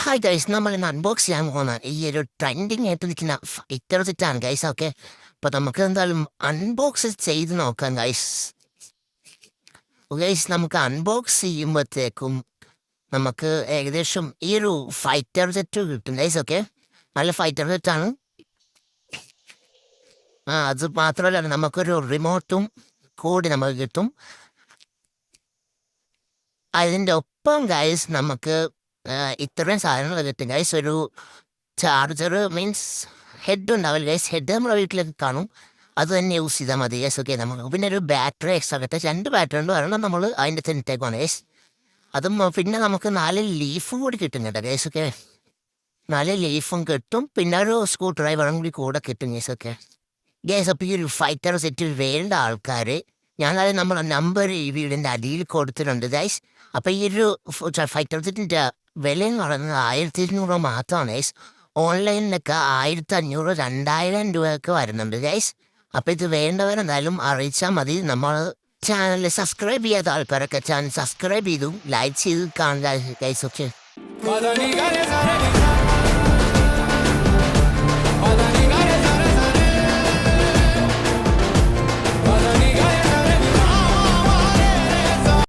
Hi guys, നമ്മൾ ഇന്ന് unbox ചെയ്യാൻ പോകുന്ന ഈ ഒരു ട്രെൻഡിങ് ആയിട്ട് നിൽക്കുന്ന ഫൈറ്റർ സെറ്റാണ് ഗൈസ്. ഓക്കെ, അപ്പോൾ നമുക്ക് എന്തായാലും അൺബോക്സ് ചെയ്ത് നോക്കാം ഗൈസ്. ഗൈസ്, നമുക്ക് അൺബോക്സ് ചെയ്യുമ്പോഴത്തേക്കും നമുക്ക് ഏകദേശം ഈ ഒരു ഫൈറ്റർ സെറ്റ് കിട്ടും ഗൈസ്. ഓക്കെ, നല്ല ഫൈറ്റർ സെറ്റാണ്. അത് മാത്രമല്ല നമുക്കൊരു റിമോട്ടും കൂടി നമുക്ക് കിട്ടും. അതിൻ്റെ ഒപ്പം ഗൈസ് നമുക്ക് ഇത്രയും സാധനങ്ങൾ കിട്ടും ഗൈസ്. ഒരു ചാർജർ മീൻസ് ഹെഡ് ഉണ്ടാവില്ല ഗൈസ്. ഹെഡ് നമ്മുടെ വീട്ടിലൊക്കെ കാണും, അത് തന്നെ യൂസ് ചെയ്താൽ മതി ഗൈസ്. ഓക്കെ, നമുക്ക് പിന്നെ ഒരു ബാറ്ററി എക്സ്ട്രാ കിട്ടും. 2 ബാറ്ററി ഉണ്ട്, ഒരെണ്ണം നമ്മൾ അതിൻ്റെ തിന്നിട്ടേക്കാണ് ഗൈസ്. അതും പിന്നെ നമുക്ക് 4 ലീഫും കൂടി കിട്ടും കേട്ടോ ഗൈസ്. ഓക്കെ, 4 ലീഫും കിട്ടും, പിന്നെ ഒരു സ്ക്രൂ ഡ്രൈവറും കൂടി കിട്ടും ഗൈസ്. ഓക്കെ ഗൈസ്, അപ്പോൾ ഈ ഒരു ഫൈറ്റർ സെറ്റ് വേണ്ട ആൾക്കാർ ഞാനത് നമ്മളെ നമ്പർ ഈ വീടിൻ്റെ അടിയിൽ കൊടുത്തിട്ടുണ്ട് ഗൈസ്. അപ്പോൾ ഈ ഒരു ഫൈറ്റർ സെറ്റിൻ്റെ വില എന്ന് പറയുന്നത് 1200 മാത്രമാണ് ഗൈസ്. ഓൺലൈനിലൊക്കെ 1500 2000 രൂപയൊക്കെ വരുന്നുണ്ട് ഗൈസ്. അപ്പോൾ ഇത് വേണ്ടവരെന്തായാലും അറിയിച്ചാൽ മതി. നമ്മൾ ചാനൽ സബ്സ്ക്രൈബ് ചെയ്യാത്ത ആൾക്കാരൊക്കെ ചാനൽ സബ്സ്ക്രൈബ് ചെയ്തു ലൈക്ക് ചെയ്ത് കാണുക ഗൈസ്. ഓക്കെ.